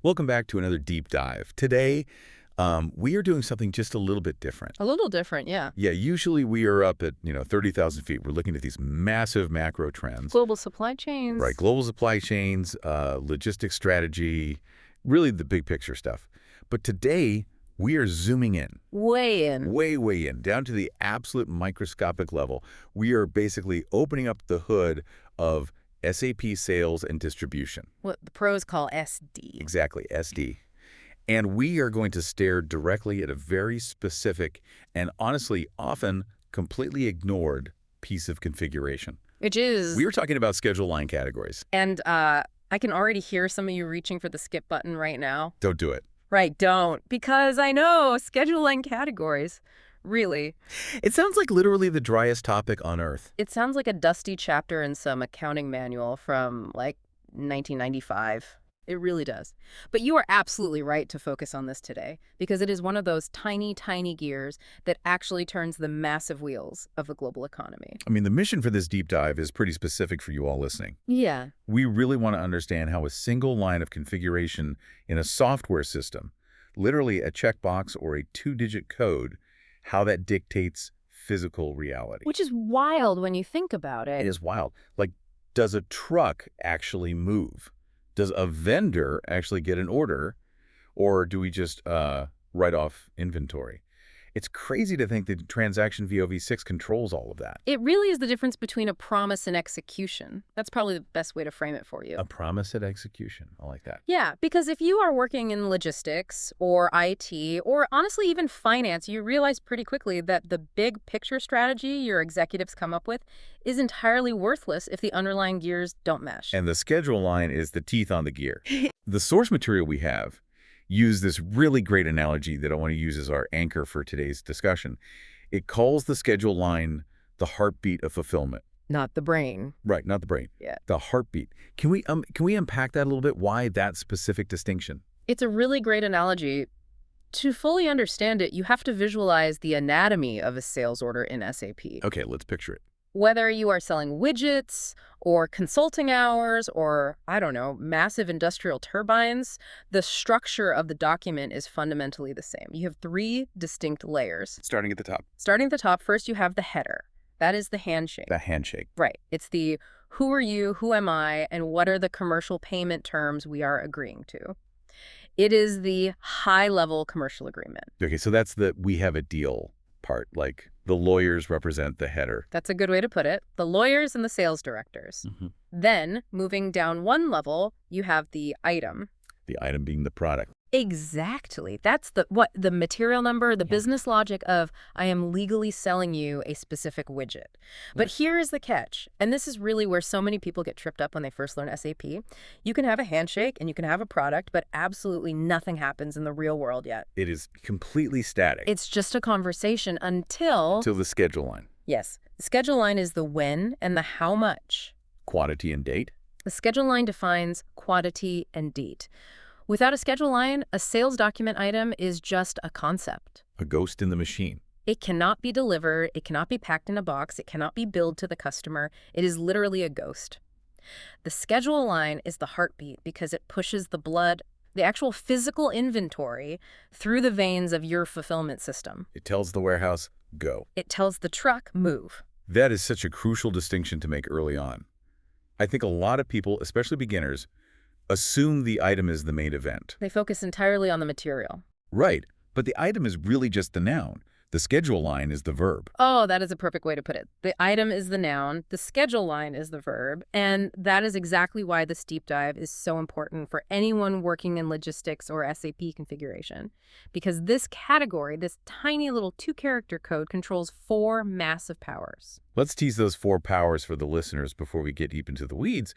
Welcome back to another deep dive. Today, we are doing something just a little bit different. A little different, yeah. Yeah, usually we are up at, 30,000 feet. We're looking at these massive macro trends. Global supply chains. Right, global supply chains, logistics strategy, really the big picture stuff. But today, we are zooming in. Way in. Way in, down to the absolute microscopic level. We are basically opening up the hood of SAP sales and distribution. What the pros call SD. Exactly, SD. And we are going to stare directly at a very specific and honestly often completely ignored piece of configuration. Which is... We were talking about schedule line categories. And I can already hear some of you reaching for the skip button right now. Don't do it. Right, don't. Because I know, schedule line categories. Really. It sounds like literally the driest topic on Earth. It sounds like a dusty chapter in some accounting manual from, like, 1995. It really does. But you are absolutely right to focus on this today, because it is one of those tiny, tiny gears that actually turns the massive wheels of the global economy. I mean, the mission for this deep dive is pretty specific for you all listening. Yeah. We really want to understand how a single line of configuration in a software system, literally a checkbox or a two-digit code, how that dictates physical reality. Which is wild when you think about it. It is wild. Like, does a truck actually move? Does a vendor actually get an order? Or do we just write off inventory? It's crazy to think that transaction VOV6 controls all of that. It really is the difference between a promise and execution. That's probably the best way to frame it for you. A promise and execution. I like that. Yeah, because if you are working in logistics or IT or honestly even finance, you realize pretty quickly that the big picture strategy your executives come up with is entirely worthless if the underlying gears don't mesh. And the schedule line is the teeth on the gear. The source material we have use this really great analogy that I want to use as our anchor for today's discussion. It calls the schedule line the heartbeat of fulfillment. Not the brain. Right, not the brain. Yeah. The heartbeat. Can we unpack that a little bit? Why that specific distinction? It's a really great analogy. To fully understand it, you have to visualize the anatomy of a sales order in SAP. Okay, let's picture it. Whether you are selling widgets or consulting hours or, I don't know, massive industrial turbines, the structure of the document is fundamentally the same. You have three distinct layers. Starting at the top. Starting at the top, first you have the header. That is the handshake. The handshake. Right. It's the who are you, who am I, and what are the commercial payment terms we are agreeing to. It is the high-level commercial agreement. Okay, so that's the we have a deal part, like the lawyers represent the header. That's a good way to put it. The lawyers and the sales directors. Mm-hmm. Then, moving down one level, you have the item. The item being the product. Exactly. That's the material number, the business logic of I am legally selling you a specific widget. But here is the catch, and this is really where so many people get tripped up when they first learn SAP. You can have a handshake and you can have a product, but absolutely nothing happens in the real world yet. It is completely static. It's just a conversation until the schedule line. Yes. The schedule line is the when and the how much. Quantity and date. The schedule line defines quantity and date. Without a schedule line, a sales document item is just a concept. A ghost in the machine. It cannot be delivered, it cannot be packed in a box, it cannot be billed to the customer. It is literally a ghost. The schedule line is the heartbeat because it pushes the blood, the actual physical inventory, through the veins of your fulfillment system. It tells the warehouse, go. It tells the truck, move. That is such a crucial distinction to make early on. I think a lot of people, especially beginners, assume the item is the main event. They focus entirely on the material. Right, but the item is really just the noun. The schedule line is the verb. Oh, that is a perfect way to put it. The item is the noun, the schedule line is the verb, and that is exactly why this deep dive is so important for anyone working in logistics or SAP configuration. Because this category, this tiny little two-character code, controls four massive powers. Let's tease those four powers for the listeners before we get deep into the weeds.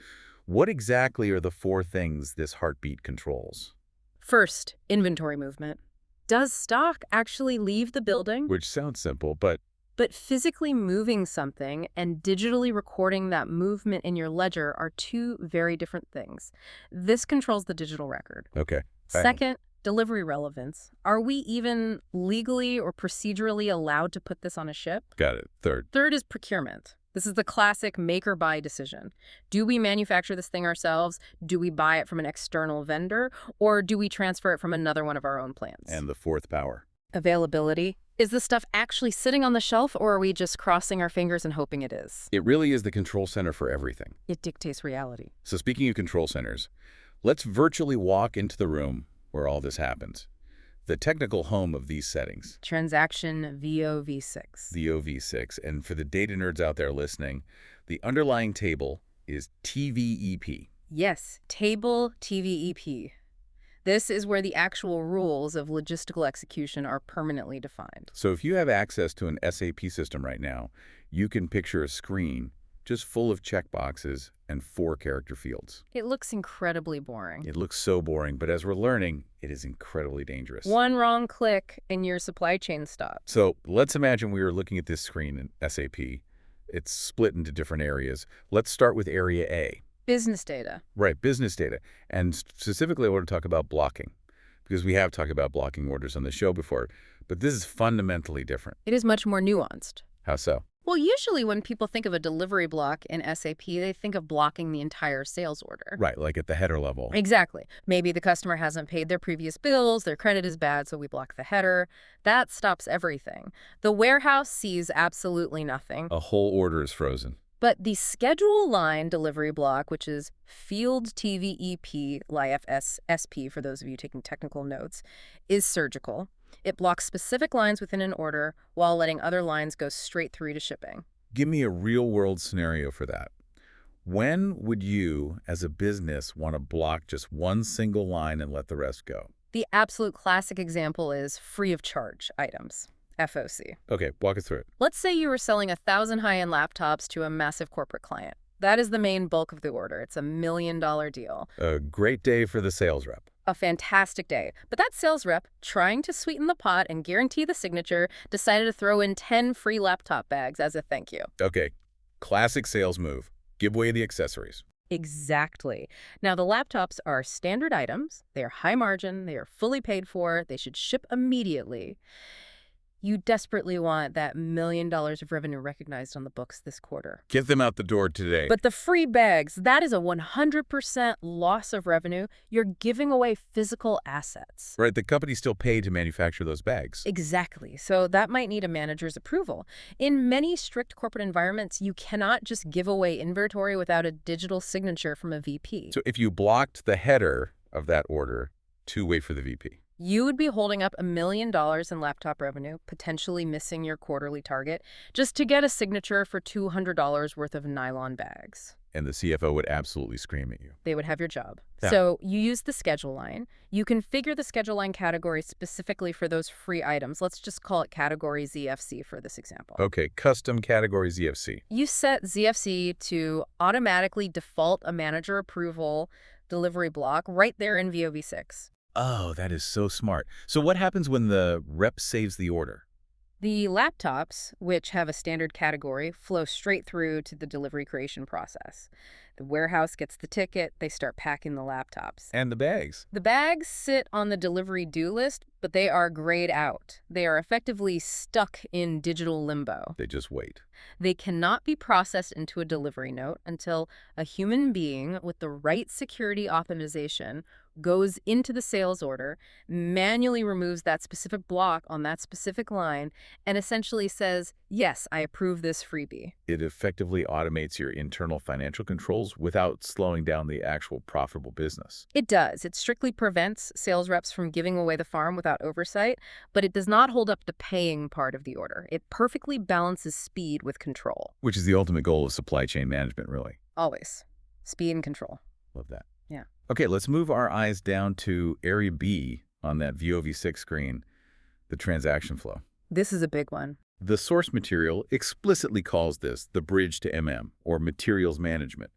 What exactly are the four things this heartbeat controls? First, inventory movement. Does stock actually leave the building? Which sounds simple, but physically moving something and digitally recording that movement in your ledger are two very different things. This controls the digital record. Okay. Second, delivery relevance. Are we even legally or procedurally allowed to put this on a ship? Got it. Third is procurement. This is the classic make or buy decision. Do we manufacture this thing ourselves? Do we buy it from an external vendor? Or do we transfer it from another one of our own plants? And the fourth power. Availability. Is the stuff actually sitting on the shelf, or are we just crossing our fingers and hoping it is? It really is the control center for everything. It dictates reality. So speaking of control centers, let's virtually walk into the room where all this happens. The technical home of these settings. Transaction VOV6. The OV6. And for the data nerds out there listening, the underlying table is TVEP. Yes, table TVEP. This is where the actual rules of logistical execution are permanently defined. So if you have access to an SAP system right now, you can picture a screen just full of checkboxes and 4 character fields. It looks incredibly boring. It looks so boring, but as we're learning, it is incredibly dangerous. One wrong click and your supply chain stops. So let's imagine we were looking at this screen in SAP. It's split into different areas. Let's start with area A. Business data. Right, business data. And specifically, I want to talk about blocking, because we have talked about blocking orders on the show before, but this is fundamentally different. It is much more nuanced. How so? Well, usually when people think of a delivery block in SAP, they think of blocking the entire sales order. Right, like at the header level. Exactly. Maybe the customer hasn't paid their previous bills, their credit is bad, so we block the header. That stops everything. The warehouse sees absolutely nothing. A whole order is frozen. But the schedule line delivery block, which is field TVEP, LIFS-SP for those of you taking technical notes, is surgical. It blocks specific lines within an order while letting other lines go straight through to shipping. Give me a real-world scenario for that. When would you, as a business, want to block just one single line and let the rest go? The absolute classic example is free of charge items. FOC. Okay, walk us through it. Let's say you were selling 1,000 high-end laptops to a massive corporate client. That is the main bulk of the order. It's a $1 million deal. A great day for the sales rep. A fantastic day. But that sales rep, trying to sweeten the pot and guarantee the signature, decided to throw in 10 free laptop bags as a thank you. Okay, classic sales move. Give away the accessories. Exactly. Now, the laptops are standard items. They are high margin. They are fully paid for. They should ship immediately. You desperately want that $1 million of revenue recognized on the books this quarter. Get them out the door today. But the free bags, that is a 100% loss of revenue. You're giving away physical assets. Right, the company still paid to manufacture those bags. Exactly. So that might need a manager's approval. In many strict corporate environments, you cannot just give away inventory without a digital signature from a VP. So if you blocked the header of that order to wait for the VP. You would be holding up $1 million in laptop revenue, potentially missing your quarterly target, just to get a signature for $200 worth of nylon bags. And the CFO would absolutely scream at you. They would have your job. Yeah. So you use the schedule line. You configure the schedule line category specifically for those free items. Let's just call it category ZFC for this example. Okay, custom category ZFC. You set ZFC to automatically default a manager approval delivery block right there in VOV6. Oh, that is so smart. So what happens when the rep saves the order? The laptops, which have a standard category, flow straight through to the delivery creation process. The warehouse gets the ticket, they start packing the laptops. And the bags. The bags sit on the delivery due list, but they are grayed out. They are effectively stuck in digital limbo. They just wait. They cannot be processed into a delivery note until a human being with the right security optimization goes into the sales order, manually removes that specific block on that specific line, and essentially says, yes, I approve this freebie. It effectively automates your internal financial controls without slowing down the actual profitable business. It does. It strictly prevents sales reps from giving away the farm without oversight, but it does not hold up the paying part of the order. It perfectly balances speed with control. Which is the ultimate goal of supply chain management, really. Always. Speed and control. Love that. Yeah. Okay, let's move our eyes down to area B on that VOV6 screen, the transaction flow. This is a big one. The source material explicitly calls this the bridge to MM, or materials management.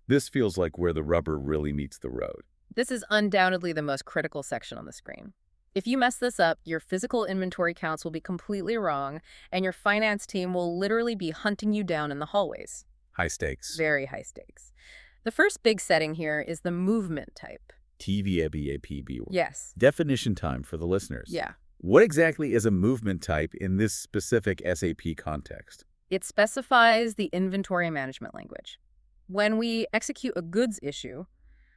This feels like where the rubber really meets the road. This is undoubtedly the most critical section on the screen. If you mess this up, your physical inventory counts will be completely wrong, and your finance team will literally be hunting you down in the hallways. High stakes. Very high stakes. The first big setting here is the movement type. TVEP. Yes. Definition time for the listeners. Yeah. What exactly is a movement type in this specific SAP context? It specifies the inventory management language. When we execute a goods issue,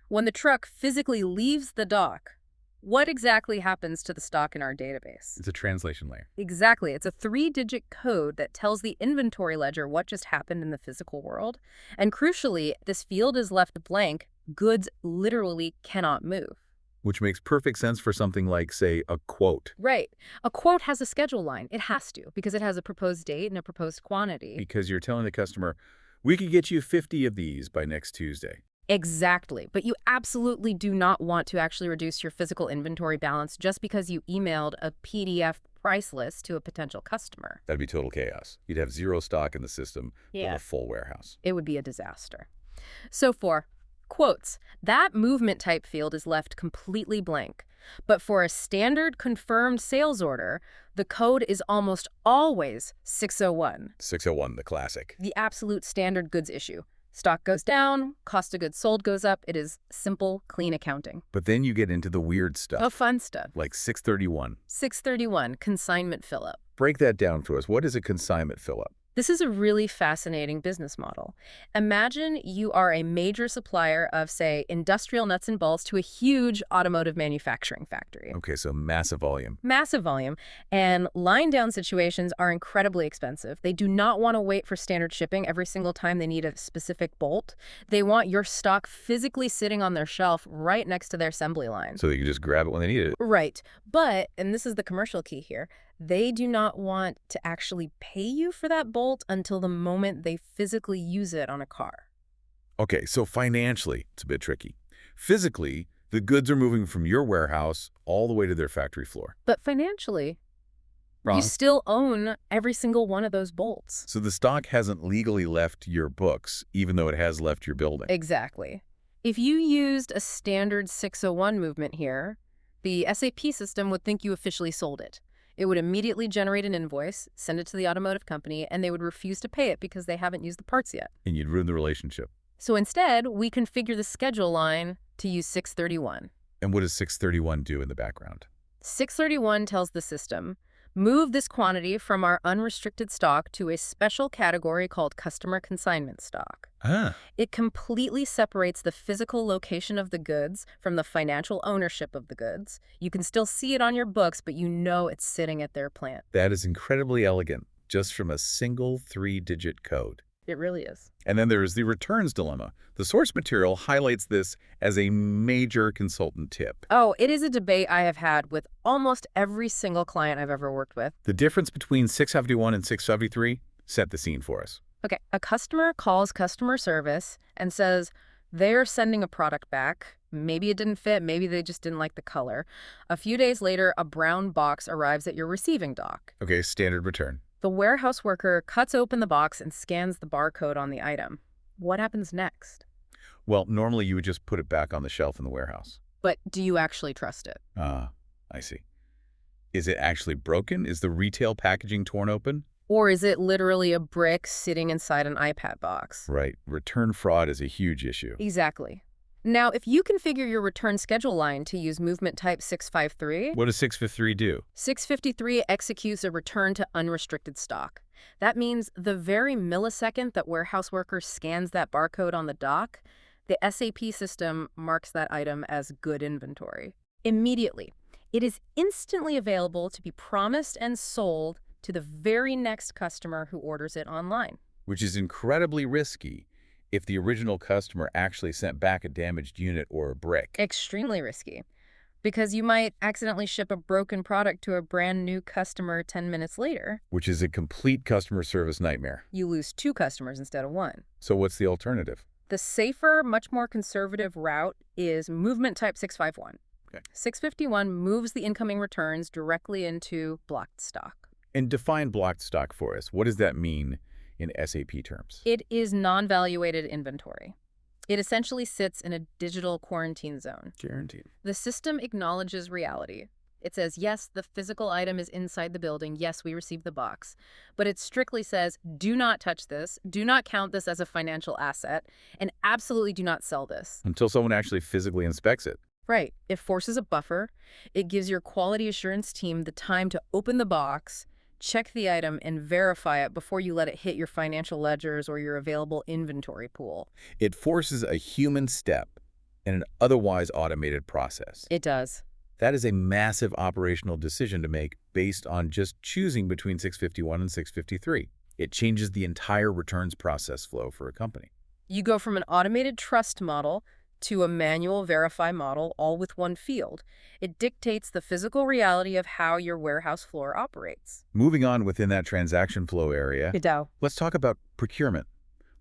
when the truck physically leaves the dock, what exactly happens to the stock in our database? It's a translation layer. Exactly. It's a 3-digit code that tells the inventory ledger what just happened in the physical world. And crucially, this field is left blank. Goods literally cannot move. Which makes perfect sense for something like, say, a quote. Right. A quote has a schedule line. It has to, because it has a proposed date and a proposed quantity. Because you're telling the customer, we could get you 50 of these by next Tuesday. Exactly. But you absolutely do not want to actually reduce your physical inventory balance just because you emailed a PDF price list to a potential customer. That'd be total chaos. You'd have zero stock in the system with a full warehouse. It would be a disaster. So for quotes, that movement type field is left completely blank. But for a standard confirmed sales order, the code is almost always 601. 601, the classic. The absolute standard goods issue. Stock goes down, cost of goods sold goes up. It is simple, clean accounting. But then you get into the weird stuff. Oh, fun stuff. Like 631. 631, consignment fill-up. Break that down for us. What is a consignment fill-up? This is a really fascinating business model. Imagine you are a major supplier of, say, industrial nuts and bolts to a huge automotive manufacturing factory. Okay, so massive volume. Massive volume. And line down situations are incredibly expensive. They do not want to wait for standard shipping every single time they need a specific bolt. They want your stock physically sitting on their shelf right next to their assembly line. So they can just grab it when they need it. Right. But, and this is the commercial key here, they do not want to actually pay you for that bolt until the moment they physically use it on a car. Okay, so financially, it's a bit tricky. Physically, the goods are moving from your warehouse all the way to their factory floor. But financially, Wrong. you still own every single one of those bolts. So the stock hasn't legally left your books, even though it has left your building. Exactly. If you used a standard 601 movement here, the SAP system would think you officially sold it. It would immediately generate an invoice, send it to the automotive company, and they would refuse to pay it because they haven't used the parts yet. And you'd ruin the relationship. So instead, we configure the schedule line to use 631. And what does 631 do in the background? 631 tells the system, move this quantity from our unrestricted stock to a special category called customer consignment stock. Ah. It completely separates the physical location of the goods from the financial ownership of the goods. You can still see it on your books, but you know it's sitting at their plant. That is incredibly elegant, just from a single 3-digit code. It really is. And then there is the returns dilemma. The source material highlights this as a major consultant tip. Oh, it is a debate I have had with almost every single client I've ever worked with. The difference between 651 and 673, set the scene for us. Okay, a customer calls customer service and says they're sending a product back. Maybe it didn't fit, maybe they just didn't like the color. A few days later, a brown box arrives at your receiving dock. Okay, standard return. The warehouse worker cuts open the box and scans the barcode on the item. What happens next? Well, normally you would just put it back on the shelf in the warehouse. But do you actually trust it? Ah, I see. Is it actually broken? Is the retail packaging torn open? Or is it literally a brick sitting inside an iPad box? Right. Return fraud is a huge issue. Exactly. Now, if you configure your return schedule line to use movement type 653, What does 653 do? 653 executes a return to unrestricted stock. That means the very millisecond that warehouse worker scans that barcode on the dock, the SAP system marks that item as good inventory. Immediately, it is instantly available to be promised and sold to the very next customer who orders it online. Which is incredibly risky if the original customer actually sent back a damaged unit or a brick. Extremely risky, because you might accidentally ship a broken product to a brand new customer 10 minutes later. Which is a complete customer service nightmare. You lose 2 customers instead of 1. So what's the alternative? The safer, much more conservative route is movement type 651. Okay. 651 moves the incoming returns directly into blocked stock. And define blocked stock for us. What does that mean in SAP terms? It is non-valuated inventory. It essentially sits in a digital quarantine zone. Guaranteed. The system acknowledges reality. It says, yes, the physical item is inside the building. Yes, we received the box. But it strictly says, do not touch this. Do not count this as a financial asset. And absolutely do not sell this. Until someone actually physically inspects it. Right. It forces a buffer. It gives your quality assurance team the time to open the box, Check the item and verify it before you let it hit your financial ledgers or your available inventory pool. It forces a human step in an otherwise automated process. It does. That is a massive operational decision to make based on just choosing between 651 and 653. It changes the entire returns process flow for a company. You go from an automated trust model to a manual verify model, all with one field. It dictates the physical reality of how your warehouse floor operates. Moving on within that transaction flow area, It does. let's talk about procurement.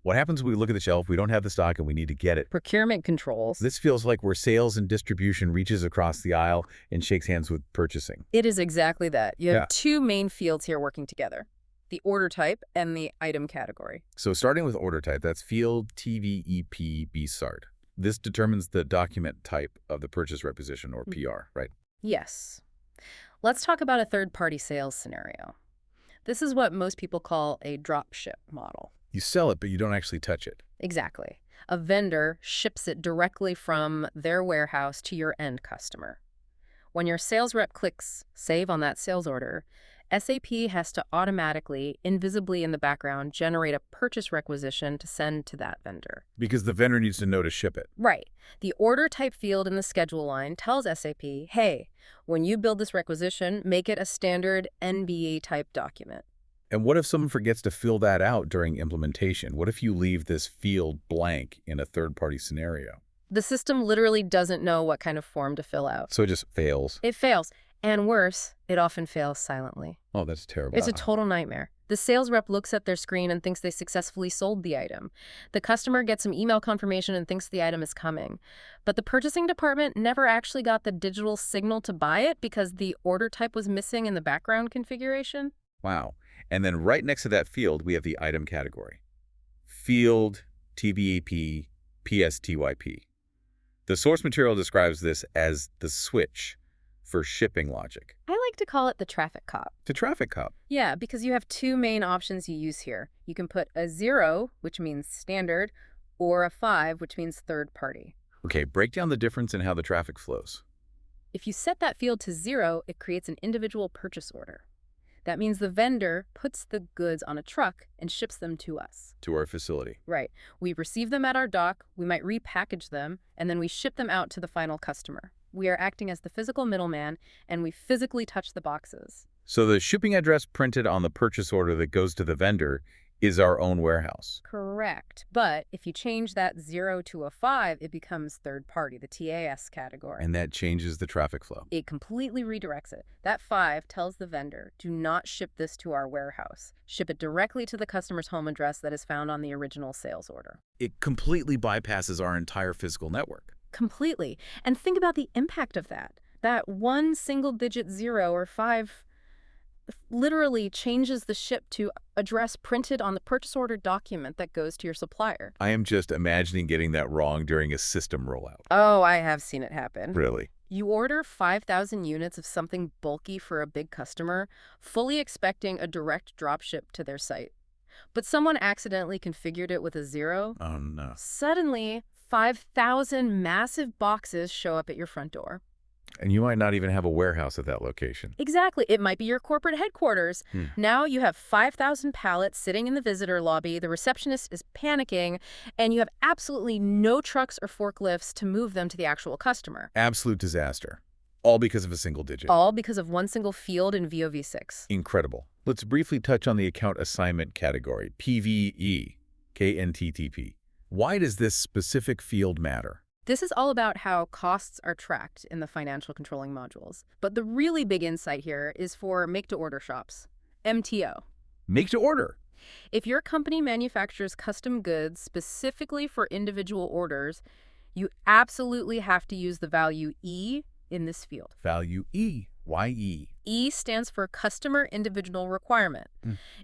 What happens when we look at the shelf, we don't have the stock, and we need to get it? Procurement controls. This feels like where sales and distribution reaches across the aisle and shakes hands with purchasing. It is exactly that. You have Yeah. two main fields here working together, the order type and the item category. So starting with order type, that's field TVEP BSART. This determines the document type of the purchase requisition, or PR, right? Yes. Let's talk about a third-party sales scenario. This is what most people call a drop ship model. You sell it, but you don't actually touch it. Exactly. A vendor ships it directly from their warehouse to your end customer. When your sales rep clicks Save on that sales order, SAP has to automatically, invisibly in the background, generate a purchase requisition to send to that vendor. Because the vendor needs to know to ship it. Right. The order type field in the schedule line tells SAP, hey, when you build this requisition, make it a standard NBA type document. And what if someone forgets to fill that out during implementation? What if you leave this field blank in a third-party scenario? The system literally doesn't know what kind of form to fill out. So it just fails. It fails. And worse, it often fails silently. Oh, that's terrible. It's a total nightmare. The sales rep looks at their screen and thinks they successfully sold the item. The customer gets some email confirmation and thinks the item is coming. But the purchasing department never actually got the digital signal to buy it because the order type was missing in the background configuration. Wow. And then right next to that field, we have the item category. Field TVEP PSTYP. The source material describes this as the switch for shipping logic. I like to call it the traffic cop. The traffic cop. Yeah, because you have two main options you use here. You can put a 0, which means standard, or a 5, which means third party. Okay, break down the difference in how the traffic flows. If you set that field to 0, it creates an individual purchase order. That means the vendor puts the goods on a truck and ships them to us. To our facility. Right. We receive them at our dock, we might repackage them, and then we ship them out to the final customer. We are acting as the physical middleman, and we physically touch the boxes. So the shipping address printed on the purchase order that goes to the vendor is our own warehouse. Correct. But if you change that 0 to a 5, it becomes third party, the TAS category. And that changes the traffic flow. It completely redirects it. That 5 tells the vendor, do not ship this to our warehouse. Ship it directly to the customer's home address that is found on the original sales order. It completely bypasses our entire physical network. Completely. And think about the impact of that. That one single-digit 0 or 5 literally changes the ship to address printed on the purchase order document that goes to your supplier. I am just imagining getting that wrong during a system rollout. Oh, I have seen it happen. Really? You order 5,000 units of something bulky for a big customer, fully expecting a direct drop ship to their site. But someone accidentally configured it with a 0. Oh, no. Suddenly, 5,000 massive boxes show up at your front door. And you might not even have a warehouse at that location. Exactly. It might be your corporate headquarters. Now you have 5,000 pallets sitting in the visitor lobby, the receptionist is panicking, and you have absolutely no trucks or forklifts to move them to the actual customer. Absolute disaster. All because of a single digit. All because of one single field in VOV6. Incredible. Let's briefly touch on the account assignment category, PVE, KNTTP. Why does this specific field matter? This is all about how costs are tracked in the financial controlling modules. But the really big insight here is for make-to-order shops, MTO. Make to order. If your company manufactures custom goods specifically for individual orders, you absolutely have to use the value E in this field. Value E. Why E? E stands for Customer Individual Requirement.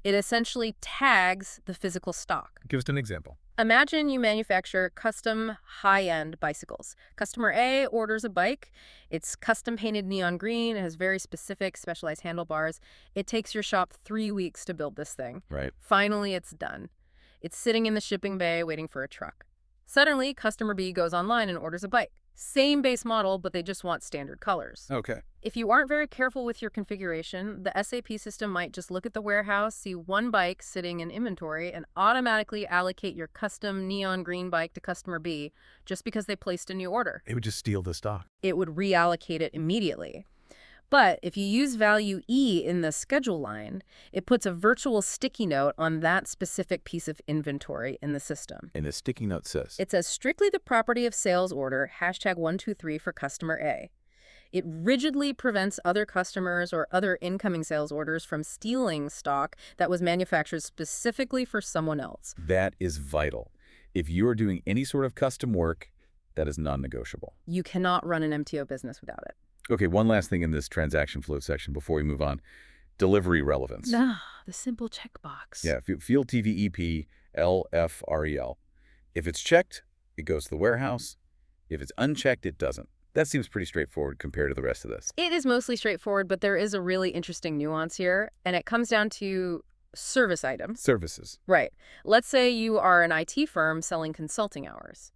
It essentially tags the physical stock. Give us an example. Imagine you manufacture custom high-end bicycles. Customer A orders a bike. It's custom painted neon green. It has very specific specialized handlebars. It takes your shop 3 weeks to build this thing. Right. Finally, it's done. It's sitting in the shipping bay waiting for a truck. Suddenly, customer B goes online and orders a bike. Same base model, but they just want standard colors. Okay. If you aren't very careful with your configuration, the SAP system might just look at the warehouse, see one bike sitting in inventory, and automatically allocate your custom neon green bike to customer B just because they placed a new order. It would just steal the stock. It would reallocate it immediately. But if you use value E in the schedule line, it puts a virtual sticky note on that specific piece of inventory in the system. And the sticky note says, It says strictly the property of sales order, #123 for customer A. It rigidly prevents other customers or other incoming sales orders from stealing stock that was manufactured specifically for someone else. that is vital. If you are doing any sort of custom work, that is non-negotiable. You cannot run an MTO business without it. Okay, one last thing in this transaction flow section before we move on. Delivery relevance. The simple checkbox. Yeah, Field TV EP LFREL. If it's checked, it goes to the warehouse. If it's unchecked, it doesn't. That seems pretty straightforward compared to the rest of this. It is mostly straightforward, but there is a really interesting nuance here, and it comes down to service items. Services. Right. Let's say you are an IT firm selling consulting hours.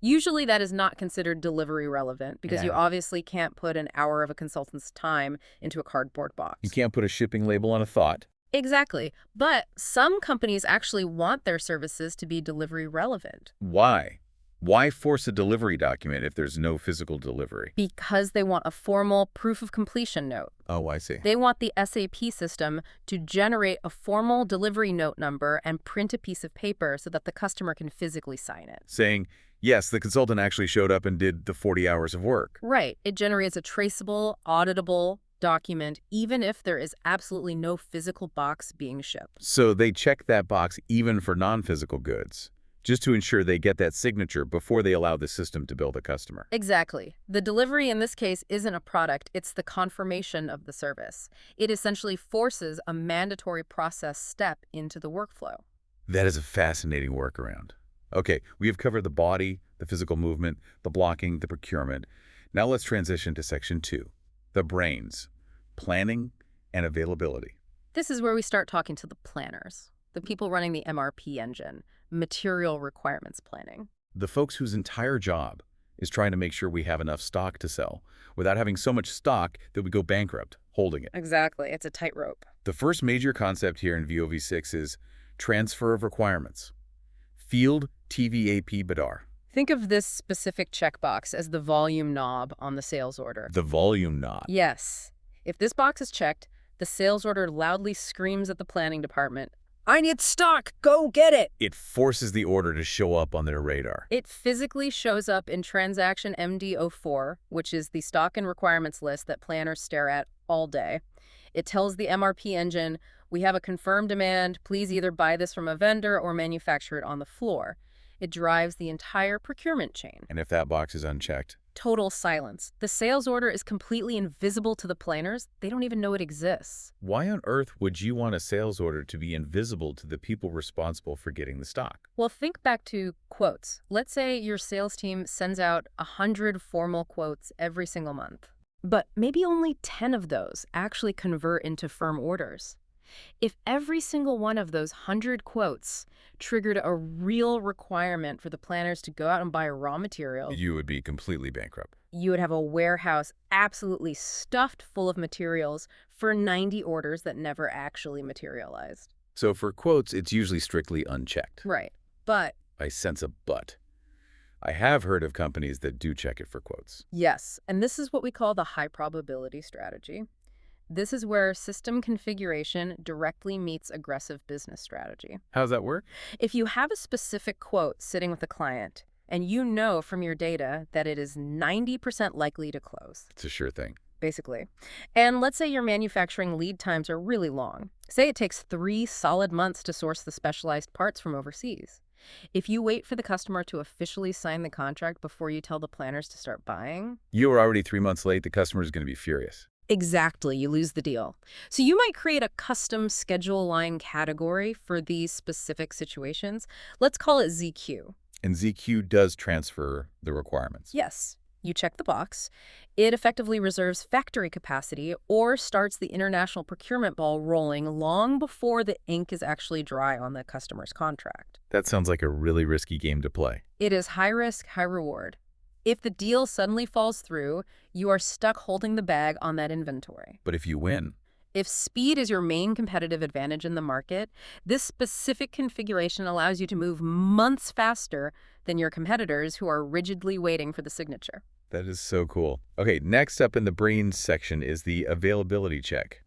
Usually that is not considered delivery relevant because you Yeah. obviously can't put an hour of a consultant's time into a cardboard box. You can't put a shipping label on a thought. Exactly. But some companies actually want their services to be delivery relevant Why? Why force a delivery document if there's no physical delivery? because they want a formal proof of completion note. Oh, I see. They want the SAP system to generate a formal delivery note number and print a piece of paper so that the customer can physically sign it. Saying, yes, the consultant actually showed up and did the 40 hours of work. Right. It generates a traceable, auditable document, even if there is absolutely no physical box being shipped. So they check that box even for non-physical goods, just to ensure they get that signature before they allow the system to bill the customer. Exactly. The delivery in this case isn't a product, it's the confirmation of the service. It essentially forces a mandatory process step into the workflow. That is a fascinating workaround. Okay, we have covered the body, the physical movement, the blocking, the procurement. Now let's transition to section 2, the brains, planning and availability. This is where we start talking to the planners, the people running the MRP engine, material requirements planning. The folks whose entire job is trying to make sure we have enough stock to sell without having so much stock that we go bankrupt holding it. Exactly. It's a tightrope. The first major concept here in VOV6 is transfer of requirements. Field TVAP BIDAR. Think of this specific checkbox as the volume knob on the sales order. The volume knot. Yes. If this box is checked, the sales order loudly screams at the planning department, "I need stock! Go get it!" It forces the order to show up on their radar. It physically shows up in transaction MD04, which is the stock and requirements list that planners stare at all day. It tells the MRP engine, "We have a confirmed demand. Please either buy this from a vendor or manufacture it on the floor." It drives the entire procurement chain. And if that box is unchecked, Total silence. The sales order is completely invisible to the planners. They don't even know it exists. why on earth would you want a sales order to be invisible to the people responsible for getting the stock? Well, think back to quotes. Let's say your sales team sends out 100 formal quotes every single month, but maybe only 10 of those actually convert into firm orders. If every single one of those 100 quotes triggered a real requirement for the planners to go out and buy raw material, You would be completely bankrupt. you would have a warehouse absolutely stuffed full of materials for 90 orders that never actually materialized. So for quotes, it's usually strictly unchecked. Right. But I sense a but. I have heard of companies that do check it for quotes. yes, and this is what we call the high probability strategy. This is where system configuration directly meets aggressive business strategy. How does that work? If you have a specific quote sitting with a client, and you know from your data that it is 90% likely to close, It's a sure thing. basically. And let's say your manufacturing lead times are really long. Say it takes 3 solid months to source the specialized parts from overseas. If you wait for the customer to officially sign the contract before you tell the planners to start buying, You were already 3 months late. The customer is going to be furious. exactly, you lose the deal. So you might create a custom schedule line category for these specific situations. Let's call it ZQ. And ZQ does transfer the requirements. Yes, you check the box. It effectively reserves factory capacity or starts the international procurement ball rolling long before the ink is actually dry on the customer's contract. That sounds like a really risky game to play. It is high risk, high reward. If the deal suddenly falls through, you are stuck holding the bag on that inventory. But if you win, If speed is your main competitive advantage in the market, this specific configuration allows you to move months faster than your competitors who are rigidly waiting for the signature. that is so cool. Okay, next up in the brains section is the availability check.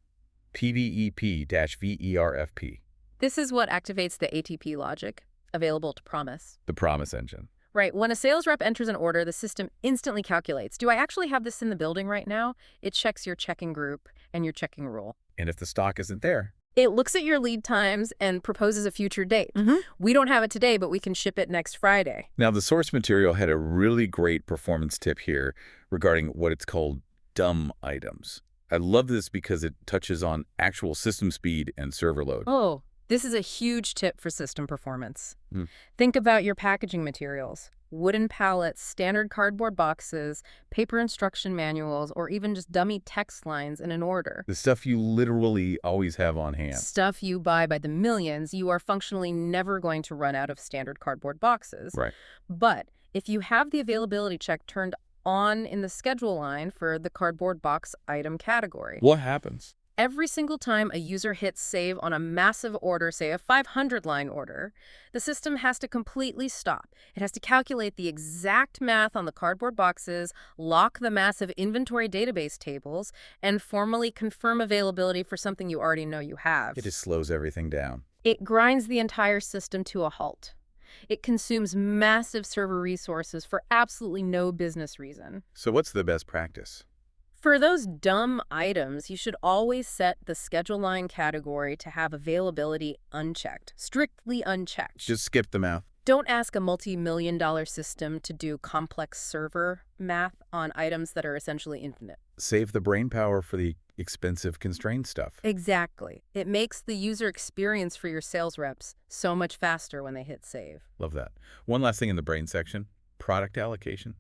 PVEP-VERFP, This is what activates the ATP logic, available to promise. the promise engine. Right, when a sales rep enters an order, the system instantly calculates, do I actually have this in the building right now? It checks your checking group and your checking rule. And if the stock isn't there, It looks at your lead times and proposes a future date. We don't have it today, but we can ship it next Friday. now the source material had a really great performance tip here regarding what it's called dumb items. I love this because it touches on actual system speed and server load. Oh, this is a huge tip for system performance. Hmm. Think about your packaging materials. Wooden pallets, standard cardboard boxes, paper instruction manuals, or even just dummy text lines in an order. The stuff you literally always have on hand. Stuff you buy by the millions, you are functionally never going to run out of standard cardboard boxes. Right. But if you have the availability check turned on in the schedule line for the cardboard box item category, What happens? every single time a user hits save on a massive order, say a 500-line order, the system has to completely stop. It has to calculate the exact math on the cardboard boxes, lock the massive inventory database tables, and formally confirm availability for something you already know you have. It just slows everything down. It grinds the entire system to a halt. It consumes massive server resources for absolutely no business reason. So what's the best practice? For those dumb items, you should always set the schedule line category to have availability unchecked, strictly unchecked. Just skip the math. Don't ask a multi-million-dollar system to do complex server math on items that are essentially infinite. Save the brain power for the expensive constrained stuff. Exactly. It makes the user experience for your sales reps so much faster when they hit save. Love that. One last thing in the brain section, product allocation.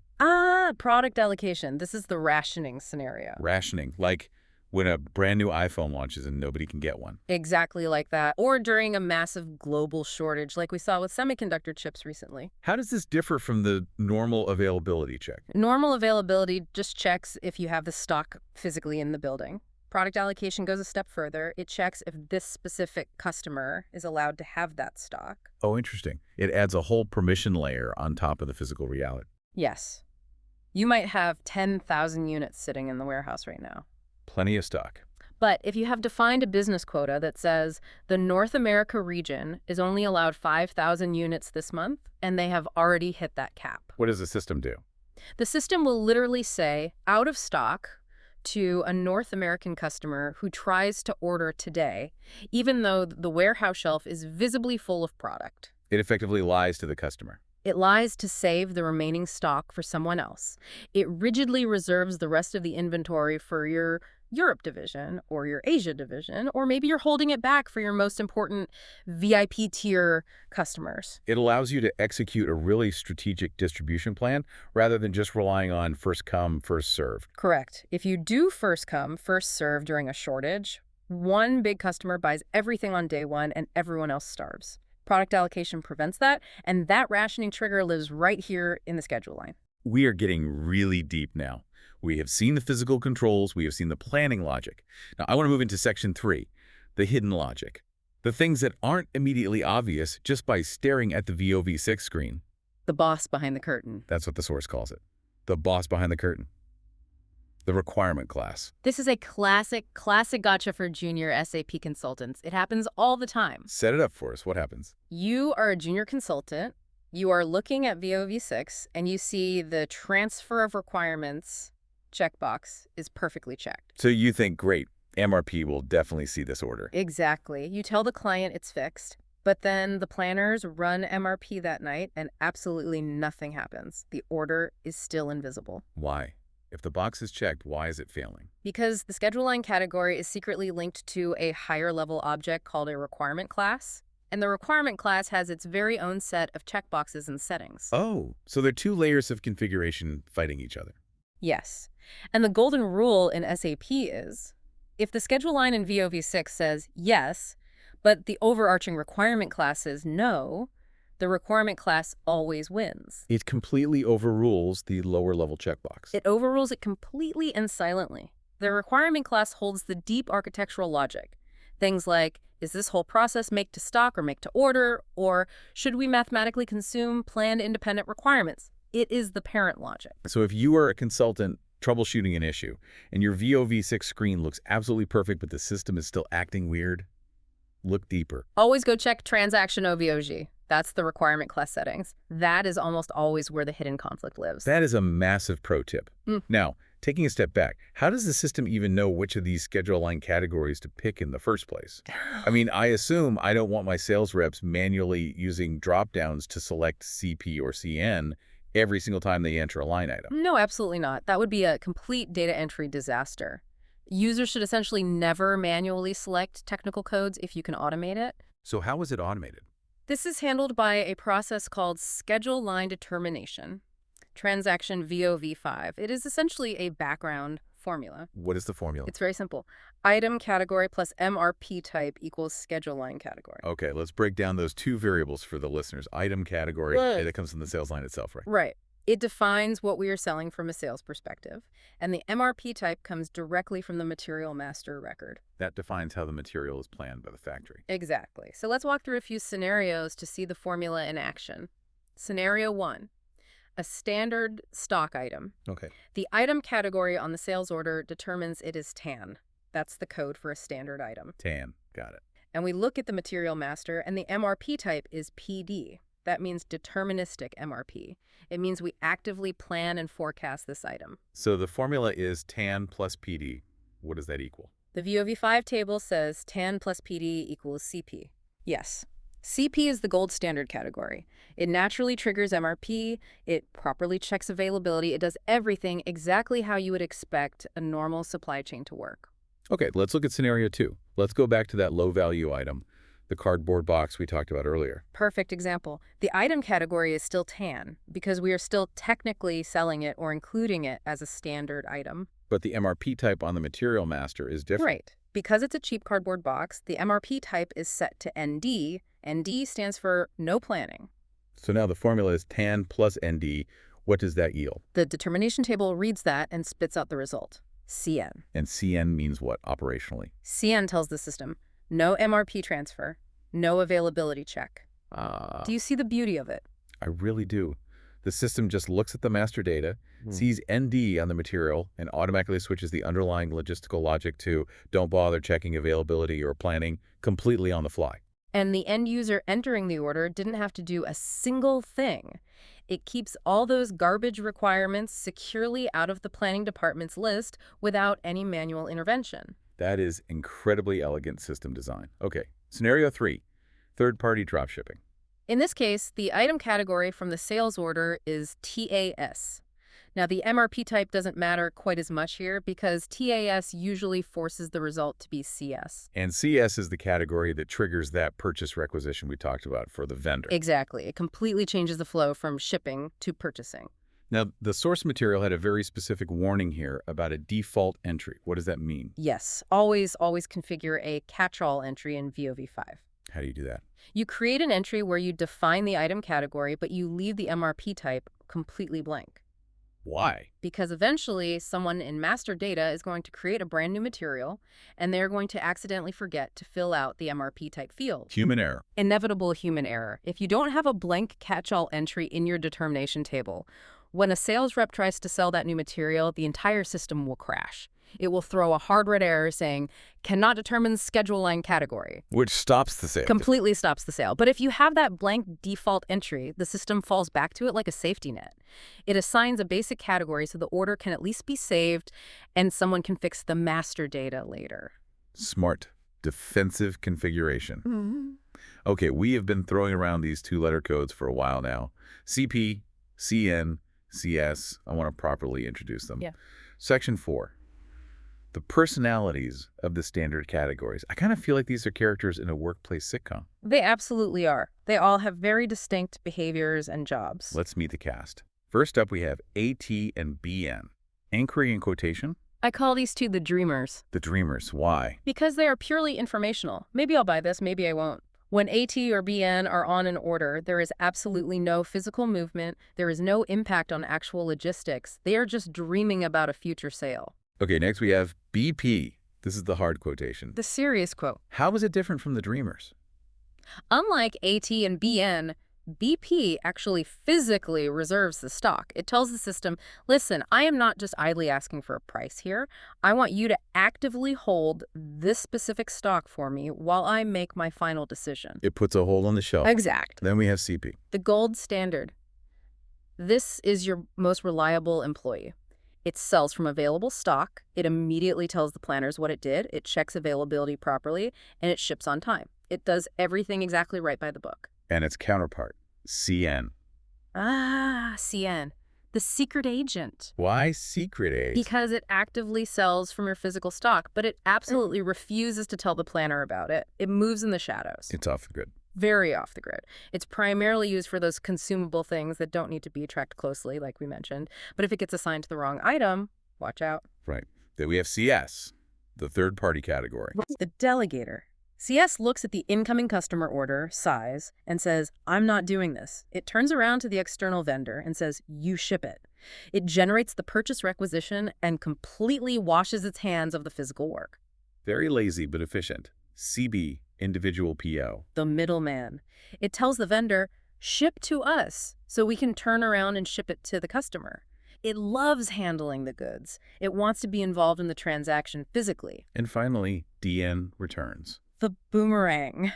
Product allocation. This is the rationing scenario. Rationing, like when a brand new iPhone launches and nobody can get one. Exactly like that. Or during a massive global shortage like we saw with semiconductor chips recently. How does this differ from the normal availability check? Normal availability just checks if you have the stock physically in the building. Product allocation goes a step further. It checks if this specific customer is allowed to have that stock. Oh, interesting. It adds a whole permission layer on top of the physical reality. Yes. You might have 10,000 units sitting in the warehouse right now. Plenty of stock. But if you have defined a business quota that says the North America region is only allowed 5,000 units this month, and they have already hit that cap, What does the system do? the system will literally say out of stock to a North American customer who tries to order today, even though the warehouse shelf is visibly full of product. It effectively lies to the customer. It lies to save the remaining stock for someone else. It rigidly reserves the rest of the inventory for your Europe division or your Asia division, or maybe you're holding it back for your most important VIP tier customers. It allows you to execute a really strategic distribution plan rather than just relying on first come, first served. Correct. If you do first come, first serve during a shortage, one big customer buys everything on day one and everyone else starves. Product allocation prevents that, and that rationing trigger lives right here in the schedule line. We are getting really deep now. We have seen the physical controls. We have seen the planning logic. Now, I want to move into section 3, the hidden logic. The things that aren't immediately obvious just by staring at the VOV6 screen. The boss behind the curtain. That's what the source calls it. The boss behind the curtain. The requirement class. This is a classic gotcha for junior SAP consultants. It happens all the time. Set it up for us. What happens? You are a junior consultant. You are looking at VOV6, and you see the transfer of requirements checkbox is perfectly checked. So you think, great, MRP will definitely see this order. Exactly. You tell the client it's fixed, but then the planners run MRP that night, and absolutely nothing happens. The order is still invisible. Why? If the box is checked, why is it failing? Because the schedule line category is secretly linked to a higher level object called a requirement class. And the requirement class has its very own set of checkboxes and settings. Oh, so there are two layers of configuration fighting each other. Yes. And the golden rule in SAP is, if the schedule line in VOV6 says yes, but the overarching requirement class says no, The requirement class always wins. It completely overrules the lower-level checkbox. It overrules it completely and silently. The requirement class holds the deep architectural logic. Things like, is this whole process make to stock or make to order? Or should we mathematically consume planned independent requirements? It is the parent logic. So if you are a consultant troubleshooting an issue and your VOV6 screen looks absolutely perfect but the system is still acting weird, look deeper. Always go check transaction OVOG. That's the requirement class settings. That is almost always where the hidden conflict lives. That is a massive pro tip. Now, taking a step back, how does the system even know which of these schedule line categories to pick in the first place? I mean, I assume I don't want my sales reps manually using drop-downs to select CP or CN every single time they enter a line item. No, absolutely not. That would be a complete data entry disaster. Users should essentially never manually select technical codes if you can automate it. So how is it automated? This is handled by a process called schedule line determination, transaction VOV5. It is essentially a background formula. What is the formula? It's very simple. Item category plus MRP type equals schedule line category. Okay, let's break down those two variables for the listeners. Item category, that comes from the sales line itself, right? Right. It defines what we are selling from a sales perspective, and the MRP type comes directly from the material master record. That defines how the material is planned by the factory. Exactly. So let's walk through a few scenarios to see the formula in action. Scenario 1. A standard stock item. Okay. The item category on the sales order determines it is TAN. That's the code for a standard item. TAN. Got it. And we look at the material master, and the MRP type is PD. That means deterministic MRP. It means we actively plan and forecast this item. So the formula is TAN plus PD. What does that equal? The VOV5 table says TAN plus PD equals CP. Yes. CP is the gold standard category. It naturally triggers MRP, it properly checks availability, it does everything exactly how you would expect a normal supply chain to work. Okay, let's look at scenario 2. Let's go back to that low-value item, the cardboard box we talked about earlier. Perfect example. The item category is still TAN because we are still technically selling it or including it as a standard item. But the MRP type on the material master is different. Right. Because it's a cheap cardboard box, the MRP type is set to ND. ND stands for no planning. So now the formula is TAN plus ND. What does that yield? The determination table reads that and spits out the result, CN. And CN means what operationally? CN tells the system, no MRP transfer, no availability check. Do you see the beauty of it? I really do. The system just looks at the master data, sees ND on the material, and automatically switches the underlying logistical logic to don't bother checking availability or planning completely on the fly. And the end user entering the order didn't have to do a single thing. It keeps all those garbage requirements securely out of the planning department's list without any manual intervention. That is incredibly elegant system design. Okay, scenario 3, third-party dropshipping. In this case, the item category from the sales order is TAS. Now, the MRP type doesn't matter quite as much here because TAS usually forces the result to be CS. And CS is the category that triggers that purchase requisition we talked about for the vendor. Exactly. It completely changes the flow from shipping to purchasing. Now, the source material had a very specific warning here about a default entry. What does that mean? Yes. Always configure a catch-all entry in VOV5. How do you do that? You create an entry where you define the item category, but you leave the MRP type completely blank. Why? Because eventually someone in master data is going to create a brand new material, and they're going to accidentally forget to fill out the MRP type field. Human error. Inevitable human error. If you don't have a blank catch-all entry in your determination table, when a sales rep tries to sell that new material, the entire system will crash. It will throw a hard red error saying, cannot determine schedule line category. Which stops the sale. Completely stops the sale. But if you have that blank default entry, the system falls back to it like a safety net. It assigns a basic category so the order can at least be saved and someone can fix the master data later. Smart. Defensive configuration. Okay, we have been throwing around these two-letter codes for a while now. CP, CN, CS. I want to properly introduce them. Yeah. Section 4. The personalities of the standard categories. I kind of feel like these are characters in a workplace sitcom. They absolutely are. They all have very distinct behaviors and jobs. Let's meet the cast. First up, we have AT and BN. Inquiry and quotation? I call these two the dreamers. The dreamers. Why? Because they are purely informational. Maybe I'll buy this, maybe I won't. When AT or BN are on an order, there is absolutely no physical movement. There is no impact on actual logistics. They are just dreaming about a future sale. Okay, next we have BP. This is the hard quotation. The serious quote. How is it different from the dreamers? Unlike AT and BN, BP actually physically reserves the stock. It tells the system, listen, I am not just idly asking for a price here. I want you to actively hold this specific stock for me while I make my final decision. It puts a hole on the shelf. Exactly. Then we have CP. The gold standard. This is your most reliable employee. It sells from available stock. It immediately tells the planners what it did. It checks availability properly, and it ships on time. It does everything exactly right by the book. And its counterpart, CN. Ah, CN. The secret agent. Why secret agent? Because it actively sells from your physical stock, but it absolutely refuses to tell the planner about it. It moves in the shadows. It's off the grid. Very off the grid. It's primarily used for those consumable things that don't need to be tracked closely, like we mentioned. But if it gets assigned to the wrong item, watch out. Right. Then we have CS, the third-party category. The delegator. CS looks at the incoming customer order, size, and says, I'm not doing this. It turns around to the external vendor and says, you ship it. It generates the purchase requisition and completely washes its hands of the physical work. Very lazy but efficient. CB, individual PO. The middleman. It tells the vendor, ship to us, so we can turn around and ship it to the customer. It loves handling the goods. It wants to be involved in the transaction physically. And finally, DN returns. The boomerang.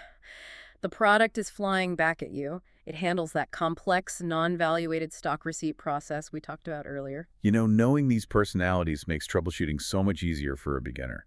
The product is flying back at you. It handles that complex, non-valuated stock receipt process we talked about earlier. You know, knowing these personalities makes troubleshooting so much easier for a beginner.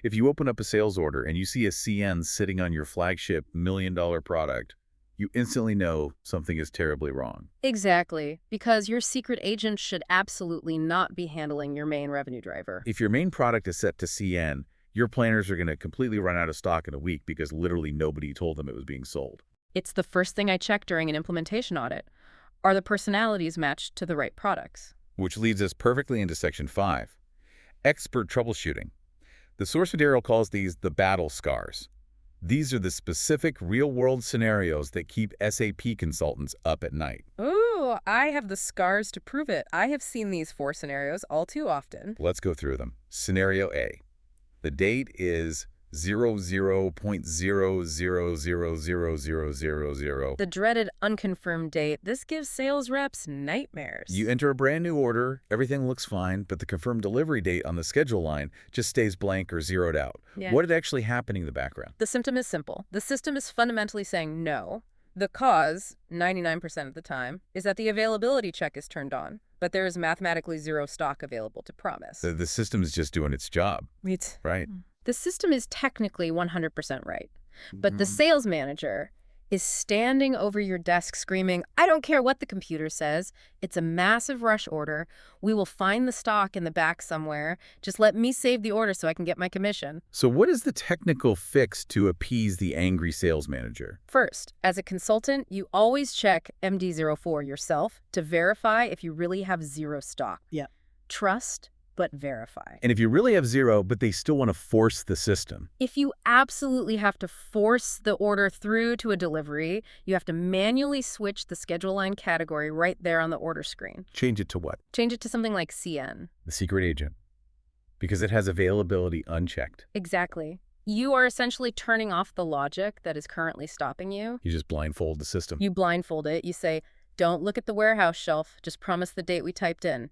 If you open up a sales order and you see a CN sitting on your flagship million-dollar product, you instantly know something is terribly wrong. Exactly, because your secret agent should absolutely not be handling your main revenue driver. If your main product is set to CN, your planners are going to completely run out of stock in a week because literally nobody told them it was being sold. It's the first thing I check during an implementation audit. Are the personalities matched to the right products? Which leads us perfectly into Section 5, expert troubleshooting. The source material calls these the battle scars. These are the specific real-world scenarios that keep SAP consultants up at night. Ooh, I have the scars to prove it. I have seen these 4 scenarios all too often. Let's go through them. Scenario A. The date is 00.00000000. The dreaded unconfirmed date. This gives sales reps nightmares. You enter a brand new order, everything looks fine, but the confirmed delivery date on the schedule line just stays blank or zeroed out. Yeah. What is actually happening in the background? The symptom is simple. The system is fundamentally saying no. The cause, 99% of the time, is that the availability check is turned on, but there is mathematically zero stock available to promise. The system is just doing its job, right? The system is technically 100% right, but the sales manager is standing over your desk screaming, I don't care what the computer says. It's a massive rush order. We will find the stock in the back somewhere. Just let me save the order so I can get my commission. So what is the technical fix to appease the angry sales manager? First, as a consultant, you always check MD04 yourself to verify if you really have zero stock. Yeah. Trust, but verify. And if you really have zero, but they still want to force the system? If you absolutely have to force the order through to a delivery, you have to manually switch the schedule line category right there on the order screen. Change it to what? Change it to something like CN. The secret agent. Because it has availability unchecked. Exactly. You are essentially turning off the logic that is currently stopping you. You just blindfold the system. You blindfold it. You say, don't look at the warehouse shelf. Just promise the date we typed in.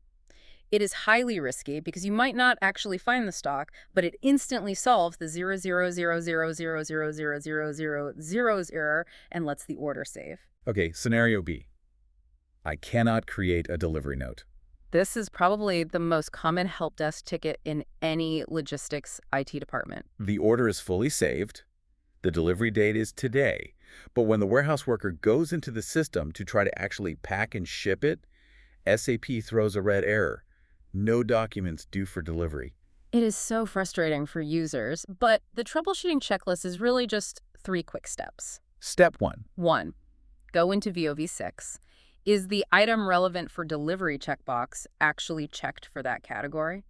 It is highly risky because you might not actually find the stock, but it instantly solves the 00000000000 error and lets the order save. Okay, scenario B. I cannot create a delivery note. This is probably the most common help desk ticket in any logistics IT department. The order is fully saved. The delivery date is today. But when the warehouse worker goes into the system to try to actually pack and ship it, SAP throws a red error. No documents due for delivery. It is so frustrating for users, but the troubleshooting checklist is really just 3 quick steps. Step 1. 1. Go into VOV6. Is the item relevant for delivery checkbox actually checked for that category?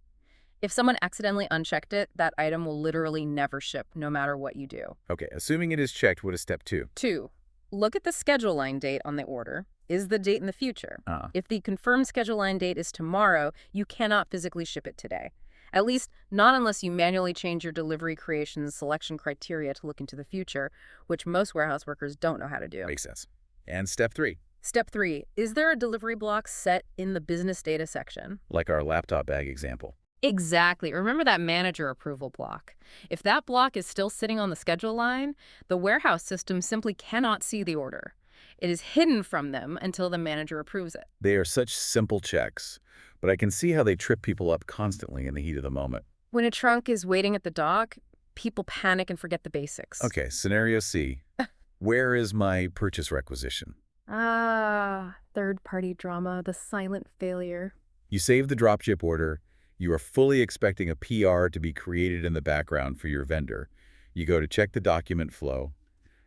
If someone accidentally unchecked it, that item will literally never ship, no matter what you do. Okay, assuming it is checked, what is step 2? 2. Look at the schedule line date on the order. Is the date in the future? Ah, If the confirmed schedule line date is tomorrow, you cannot physically ship it today. At least, not unless you manually change your delivery creation and selection criteria to look into the future, which most warehouse workers don't know how to do. makes sense. And step 3, Step 3. Is there a delivery block set in the business data section? like our laptop bag example. Exactly. Remember that manager approval block. If that block is still sitting on the schedule line, the warehouse system simply cannot see the order. It is hidden from them until the manager approves it. They are such simple checks, but I can see how they trip people up constantly in the heat of the moment. When a trunk is waiting at the dock, people panic and forget the basics. Okay, scenario C. Where is my purchase requisition? Third-party drama, the silent failure. You save the dropship order. You are fully expecting a PR to be created in the background for your vendor. You go to check the document flow,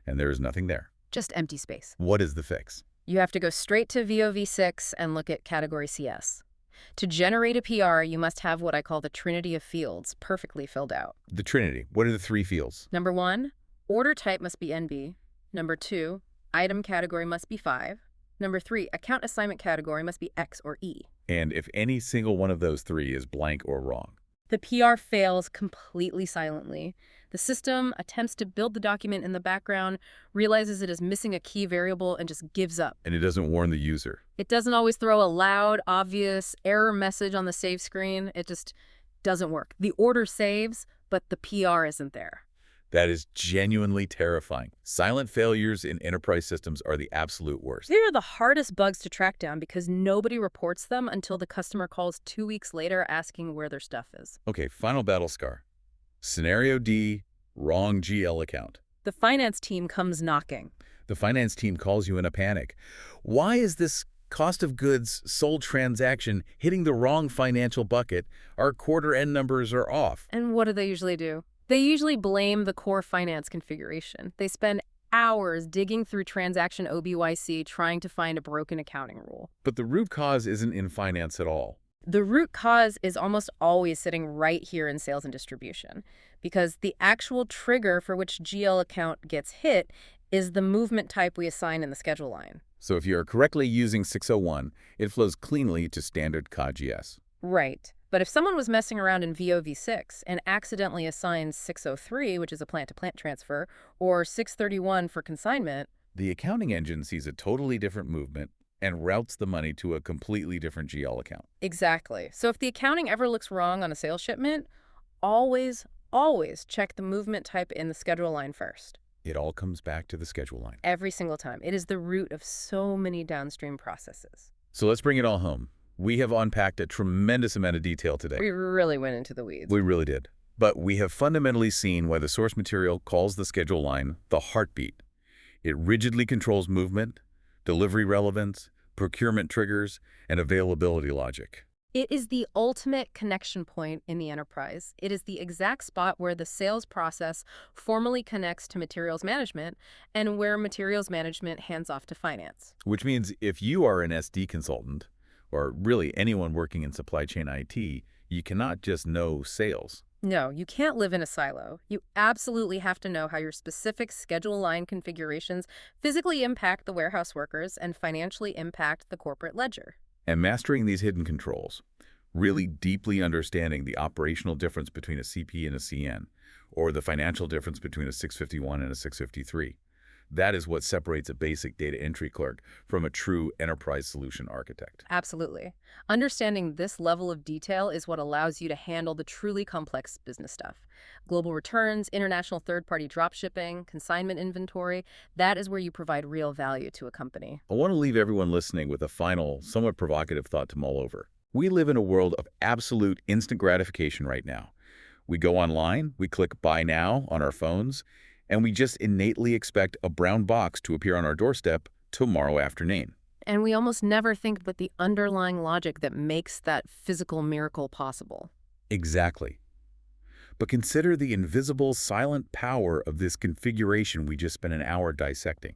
and there is nothing there. Just empty space. What is the fix? You have to go straight to VOV6 and look at category CS. To generate a PR, you must have what I call the trinity of fields perfectly filled out. The Trinity. What are the 3 fields? Number 1, order type must be NB. Number 2, item category must be 5. Number 3, account assignment category must be X or E. And if any single one of those 3 is blank or wrong. The PR fails completely silently. The system attempts to build the document in the background, realizes it is missing a key variable, and just gives up. And it doesn't warn the user. It doesn't always throw a loud, obvious error message on the save screen. It just doesn't work. The order saves, but the PR isn't there. That is genuinely terrifying. Silent failures in enterprise systems are the absolute worst. They are the hardest bugs to track down because nobody reports them until the customer calls 2 weeks later asking where their stuff is. Okay, final battle scar. Scenario D, wrong GL account. The finance team comes knocking. The finance team calls you in a panic. Why is this cost of goods sold transaction hitting the wrong financial bucket? Our quarter end numbers are off. And what do they usually do? They usually blame the core finance configuration. They spend hours digging through transaction OBYC trying to find a broken accounting rule. But the root cause isn't in finance at all. The root cause is almost always sitting right here in sales and distribution, because the actual trigger for which GL account gets hit is the movement type we assign in the schedule line. So if you are correctly using 601, it flows cleanly to standard COGS. Right. But if someone was messing around in VOV6 and accidentally assigned 603, which is a plant-to-plant transfer, or 631 for consignment, The accounting engine sees a totally different movement and routes the money to a completely different GL account. exactly. So if the accounting ever looks wrong on a sales shipment, always check the movement type in the schedule line first. It all comes back to the schedule line. Every single time. It is the root of so many downstream processes. So let's bring it all home. We have unpacked a tremendous amount of detail today. We really went into the weeds. We really did. But we have fundamentally seen why the source material calls the schedule line the heartbeat. It rigidly controls movement, delivery relevance, procurement triggers, and availability logic. It is the ultimate connection point in the enterprise. It is the exact spot where the sales process formally connects to materials management and where materials management hands off to finance. Which means if you are an SD consultant, or really anyone working in supply chain IT, you cannot just know sales. No, you can't live in a silo. You absolutely have to know how your specific schedule line configurations physically impact the warehouse workers and financially impact the corporate ledger. And mastering these hidden controls, really deeply understanding the operational difference between a CP and a CN, or the financial difference between a 651 and a 653. That is what separates a basic data entry clerk from a true enterprise solution architect. Absolutely. Understanding this level of detail is what allows you to handle the truly complex business stuff. Global returns, international third-party dropshipping, consignment inventory, that is where you provide real value to a company. I want to leave everyone listening with a final, somewhat provocative thought to mull over. We live in a world of absolute instant gratification right now. We go online, we click Buy Now on our phones, and we just innately expect a brown box to appear on our doorstep tomorrow afternoon. And we almost never think about the underlying logic that makes that physical miracle possible. Exactly. But consider the invisible, silent power of this configuration we just spent an hour dissecting.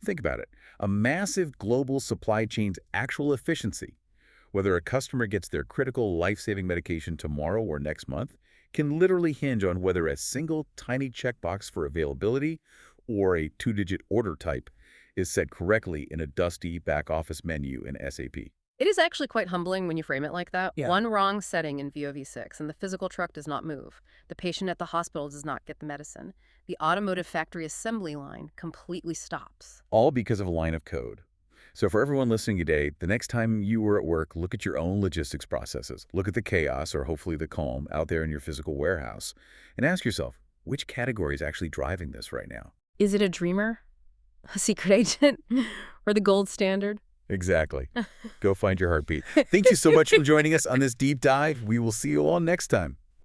Think about it. A massive global supply chain's actual efficiency. Whether a customer gets their critical life-saving medication tomorrow or next month can literally hinge on whether a single tiny checkbox for availability or a two-digit order type is set correctly in a dusty back-office menu in SAP. It is actually quite humbling when you frame it like that. Yeah. One wrong setting in VOV6 and the physical truck does not move. The patient at the hospital does not get the medicine. The automotive factory assembly line completely stops. All because of a line of code. So for everyone listening today, the next time you are at work, look at your own logistics processes. Look at the chaos, or hopefully the calm, out there in your physical warehouse. And ask yourself, which category is actually driving this right now? Is it a dreamer? A secret agent? Or the gold standard? Exactly. Go find your heartbeat. Thank you so much for joining us on this deep dive. We will see you all next time.